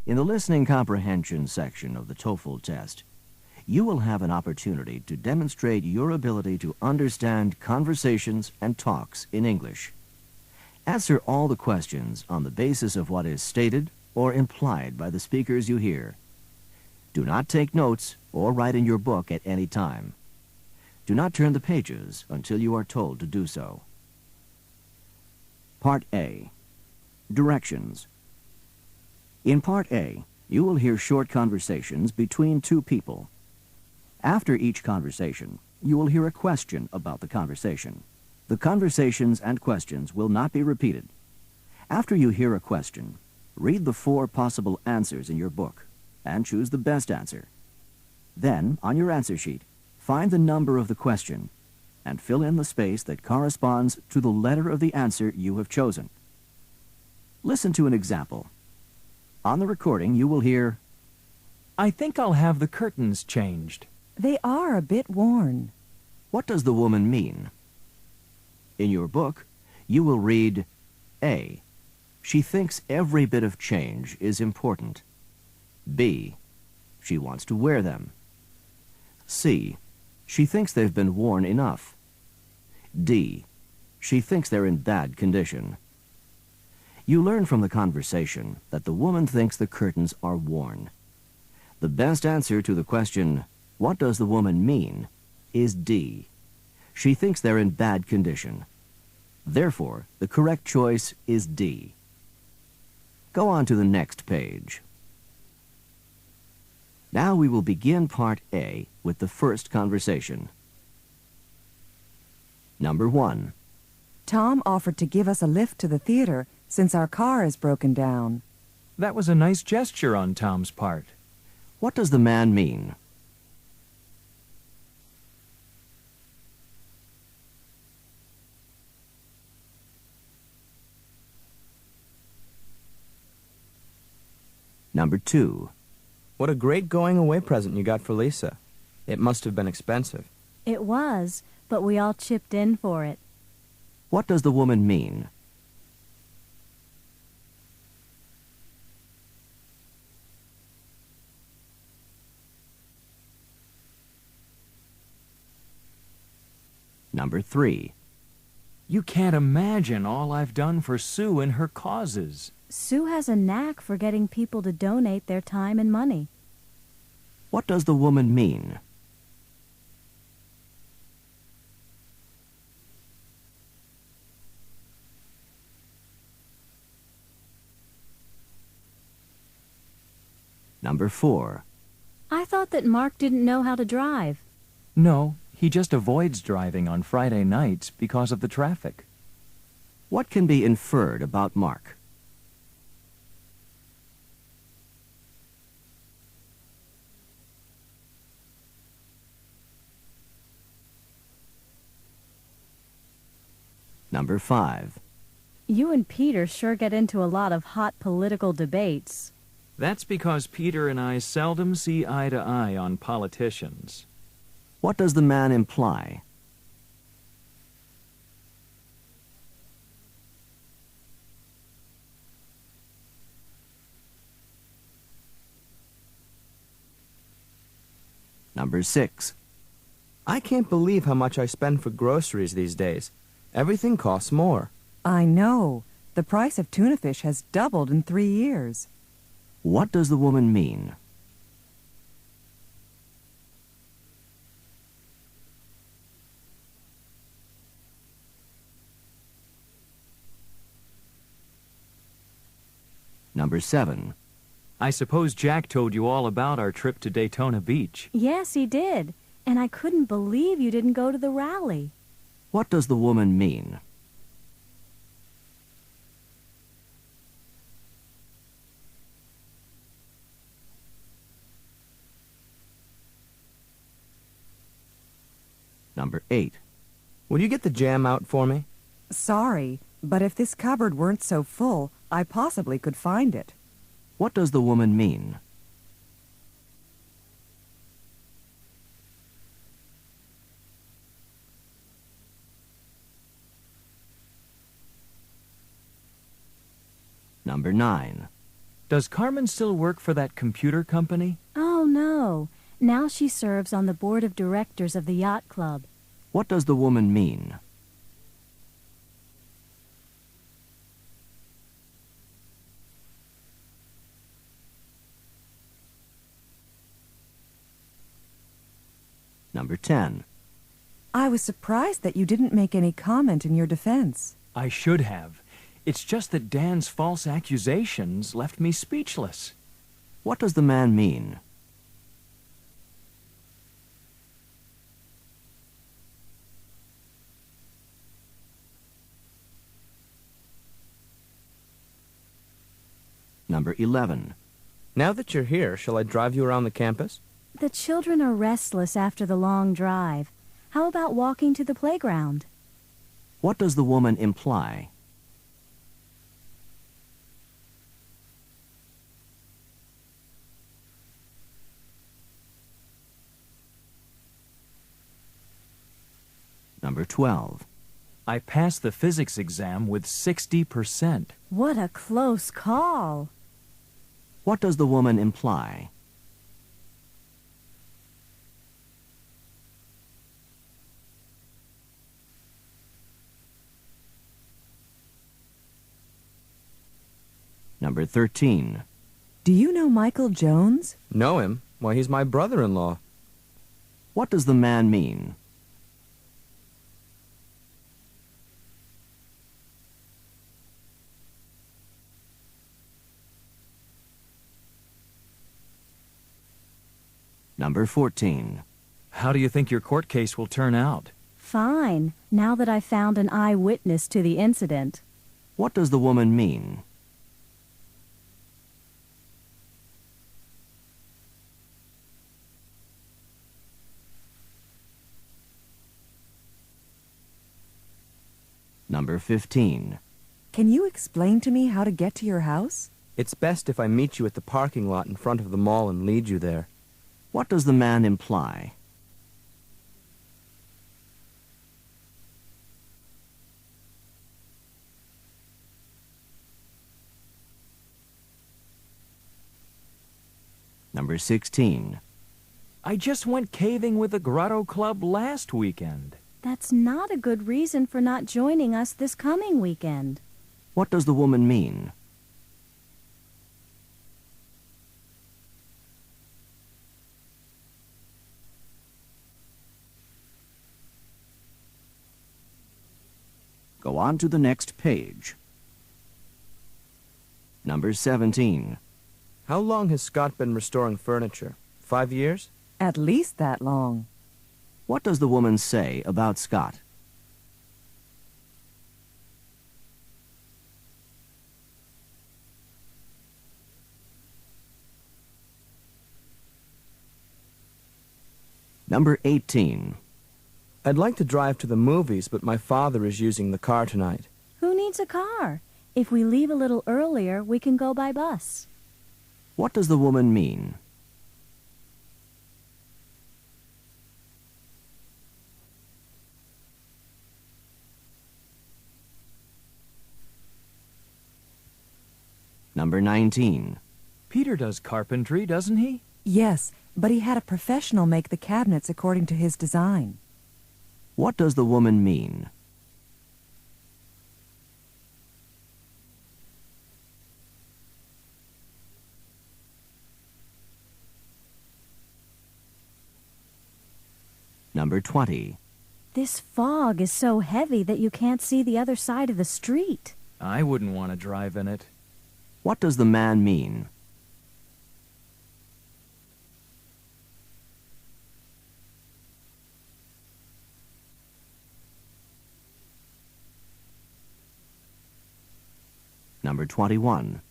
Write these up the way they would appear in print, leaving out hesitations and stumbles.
In the listening comprehension section of the TOEFL test, you will have an opportunity to demonstrate your ability to understand conversations and talks in English. Answer all the questions on the basis of what is stated or implied by the speakers you hear. Do not take notes or write in your book at any time. Do not turn the pages until you are told to do so. Part A. Directions. In Part A, you will hear short conversations between two people. After each conversation, you will hear a question about the conversation. The conversations and questions will not be repeated. After you hear a question, read the 4 possible answers in your book and choose the best answer. Then, on your answer sheet, find the number of the question and fill in the space that corresponds to the letter of the answer you have chosen. Listen to an example. On the recording, you will hear, I think I'll have the curtains changed. They are a bit worn. What does the woman mean? In your book, you will read, A. She thinks every bit of change is important. B. She wants to wear them. C. She thinks they've been worn enough. D. She thinks they're in bad condition. You learn from the conversation that the woman thinks the curtains are worn. The best answer to the question, what does the woman mean, is D. She thinks they're in bad condition. Therefore, the correct choice is D. Go on to the next page. Now we will begin Part A with the first conversation. Number 1. Tom offered to give us a lift to the theater since our car is broken down. That was a nice gesture on Tom's part. What does the man mean? Number 2. What a great going-away present you got for Lisa. It must have been expensive. It was, but we all chipped in for it. What does the woman mean? Number 3. You can't imagine all I've done for Sue and her causes. Sue has a knack for getting people to donate their time and money. What does the woman mean? Number 4. I thought that Mark didn't know how to drive. No, he just avoids driving on Friday nights because of the traffic. What can be inferred about Mark? Number 5. You and Peter sure get into a lot of hot political debates. That's because Peter and I seldom see eye to eye on politicians. What does the man imply? Number 6. I can't believe how much I spend for groceries these days. Everything costs more. I know. The price of tuna fish has doubled in 3 years. What does the woman mean? Number 7. I suppose Jack told you all about our trip to Daytona Beach. Yes, he did. And I couldn't believe you didn't go to the rally. What does the woman mean? Number 8. Will you get the jam out for me? Sorry, but if this cupboard weren't so full, I possibly could find it. What does the woman mean? Number 9. Does Carmen still work for that computer company? Oh, no. Now she serves on the board of directors of the yacht club. What does the woman mean? Number 10. I was surprised that you didn't make any comment in your defense. I should have. It's just that Dan's false accusations left me speechless. What does the man mean? Number 11. Now that you're here, shall I drive you around the campus? The children are restless after the long drive. How about walking to the playground? What does the woman imply? Number 12. I passed the physics exam with 60%. What a close call. What does the woman imply? Number 13. Do you know Michael Jones? Know him? Why, he's my brother-in-law. What does the man mean? Number 14. How do you think your court case will turn out? Fine, now that I've found an eyewitness to the incident. What does the woman mean? Number 15. Can you explain to me how to get to your house? It's best if I meet you at the parking lot in front of the mall and lead you there. What does the man imply? Number 16. I just went caving with the Grotto Club last weekend. That's not a good reason for not joining us this coming weekend. What does the woman mean? Go on to the next page. Number 17. How long has Scott been restoring furniture? 5 years? At least that long. What does the woman say about Scott? Number 18. I'd like to drive to the movies, but my father is using the car tonight. Who needs a car? If we leave a little earlier, we can go by bus. What does the woman mean? Number 19. Peter does carpentry, doesn't he? Yes, but he had a professional make the cabinets according to his design. What does the woman mean? Number 20. This fog is so heavy that you can't see the other side of the street. I wouldn't want to drive in it. What does the man mean? Number 21.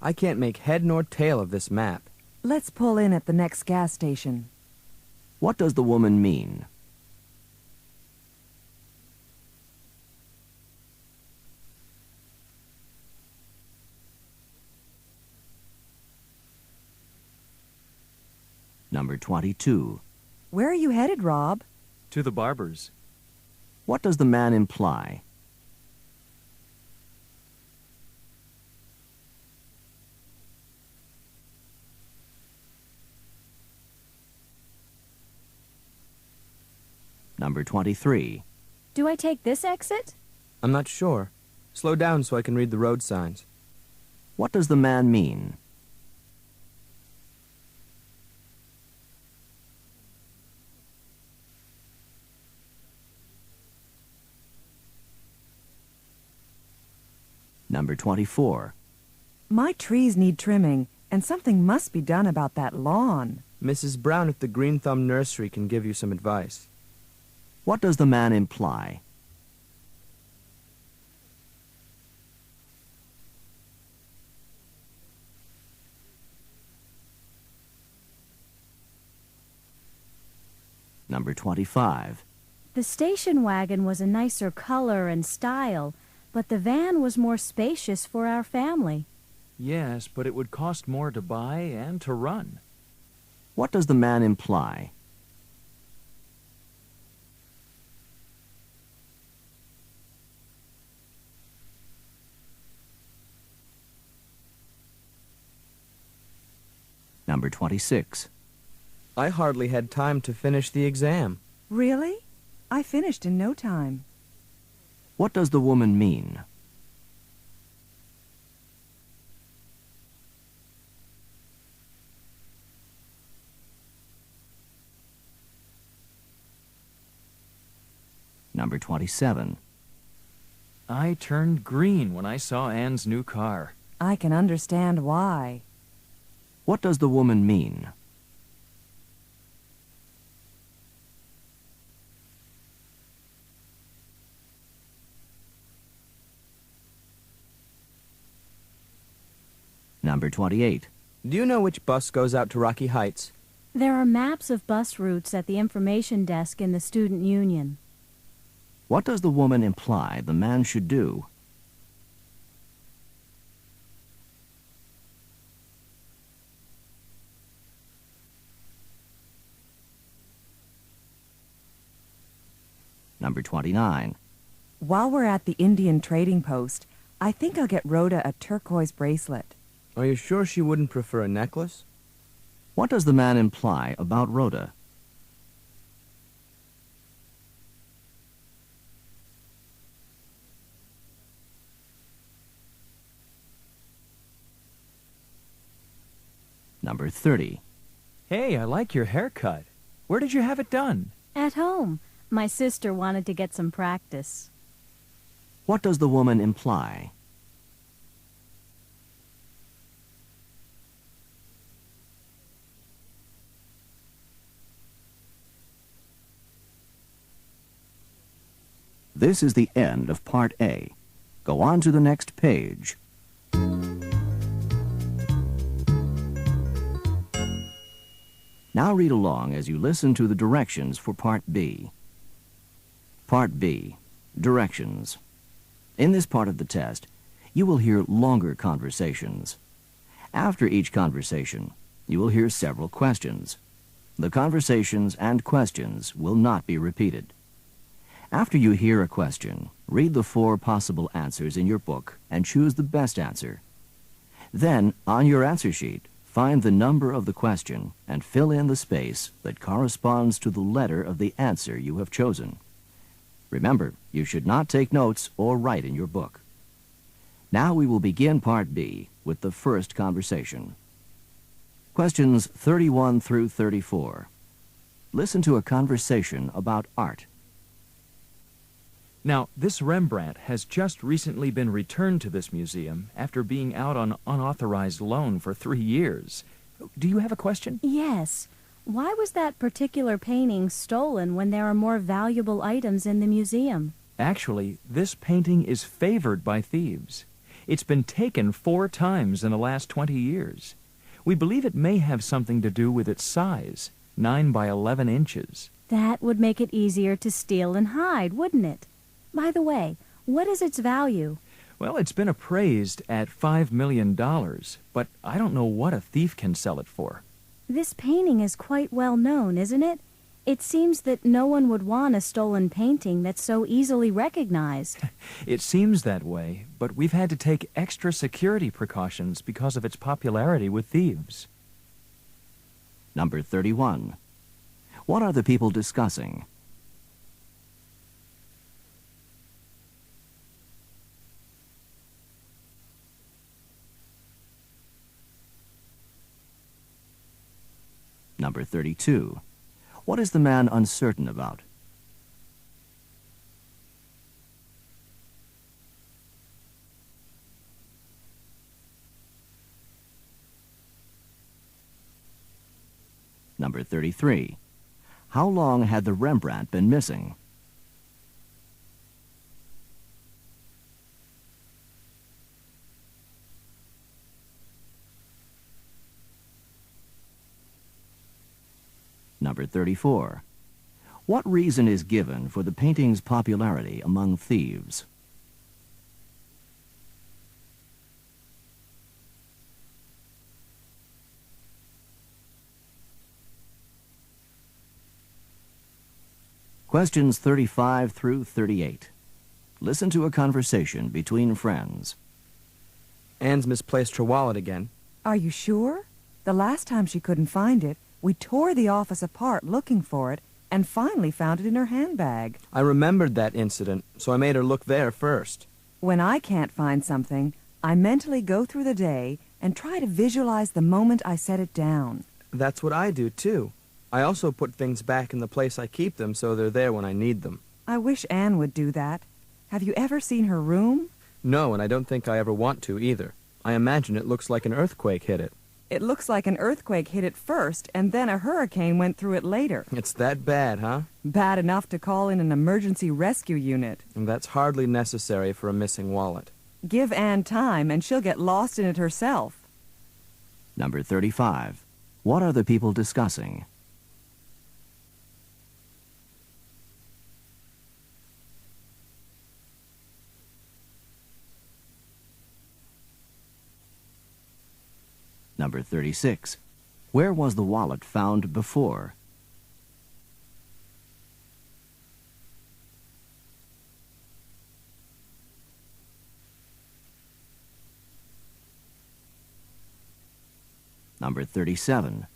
I can't make head nor tail of this map. Let's pull in at the next gas station. What does the woman mean? Number 22. Where are you headed, Rob? To the barber's. What does the man imply? Number 23. Do I take this exit? I'm not sure. Slow down so I can read the road signs. What does the man mean? Number 24. My trees need trimming, and something must be done about that lawn. Mrs. Brown at the Green Thumb Nursery can give you some advice. What does the man imply? Number 25. The station wagon was a nicer color and style, but the van was more spacious for our family. Yes, but it would cost more to buy and to run. What does the man imply? Number 26. I hardly had time to finish the exam. Really? I finished in no time. What does the woman mean? Number 27. I turned green when I saw Anne's new car. I can understand why. What does the woman mean? Number 28. Do you know which bus goes out to Rocky Heights? There are maps of bus routes at the information desk in the student union. What does the woman imply the man should do? Number 29. While we're at the Indian trading post, I think I'll get Rhoda a turquoise bracelet. Are you sure she wouldn't prefer a necklace? What does the man imply about Rhoda? Number 30. Hey, I like your haircut. Where did you have it done? At home, my sister wanted to get some practice. What does the woman imply? This is the end of Part A. Go on to the next page. Now read along as you listen to the directions for Part B. Part B. Directions. In this part of the test, you will hear longer conversations. After each conversation, you will hear several questions. The conversations and questions will not be repeated. After you hear a question, read the 4 possible answers in your book and choose the best answer. Then, on your answer sheet, find the number of the question and fill in the space that corresponds to the letter of the answer you have chosen. Remember, you should not take notes or write in your book. Now we will begin Part B with the first conversation. Questions 31 through 34. Listen to a conversation about art. Now, this Rembrandt has just recently been returned to this museum after being out on unauthorized loan for 3 years. Do you have a question? Yes. Why was that particular painting stolen when there are more valuable items in the museum? Actually, this painting is favored by thieves. It's been taken 4 times in the last 20 years. We believe it may have something to do with its size, 9 by 11 inches. That would make it easier to steal and hide, wouldn't it? By the way, what is its value? Well, it's been appraised at $5 million, but I don't know what a thief can sell it for. This painting is quite well known, isn't it? It seems that no one would want a stolen painting that's so easily recognized. It seems that way, but we've had to take extra security precautions because of its popularity with thieves. Number 31. What are the people discussing? Number 32. What is the man uncertain about? Number 33. How long had the Rembrandt been missing? Number 34. What reason is given for the painting's popularity among thieves? Questions 35 through 38. Listen to a conversation between friends. Anne's misplaced her wallet again. Are you sure? The last time she couldn't find it, we tore the office apart looking for it and finally found it in her handbag. I remembered that incident, so I made her look there first. When I can't find something, I mentally go through the day and try to visualize the moment I set it down. That's what I do, too. I also put things back in the place I keep them so they're there when I need them. I wish Anne would do that. Have you ever seen her room? No, and I don't think I ever want to either. I imagine it looks like an earthquake hit it. It looks like an earthquake hit it first, and then a hurricane went through it later. It's that bad, huh? Bad enough to call in an emergency rescue unit. And that's hardly necessary for a missing wallet. Give Anne time, and she'll get lost in it herself. Number 35. What are the people discussing? Number 36. Where was the wallet found before? Number 37.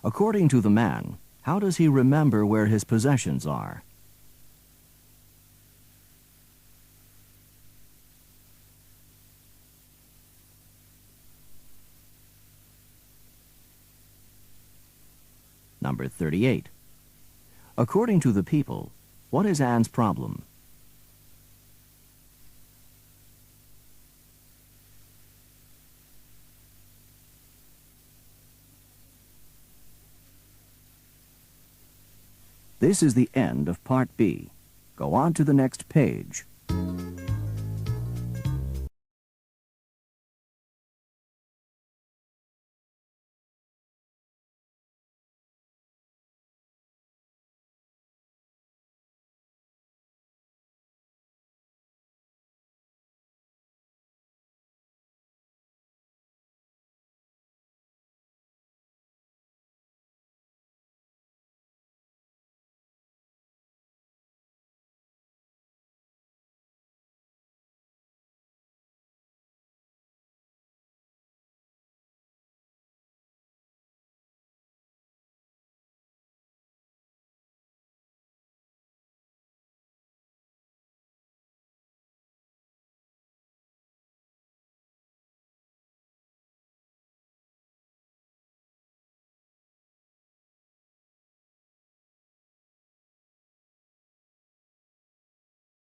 According to the man, how does he remember where his possessions are? Number 38. According to the people, what is Anne's problem? This is the end of Part B. Go on to the next page.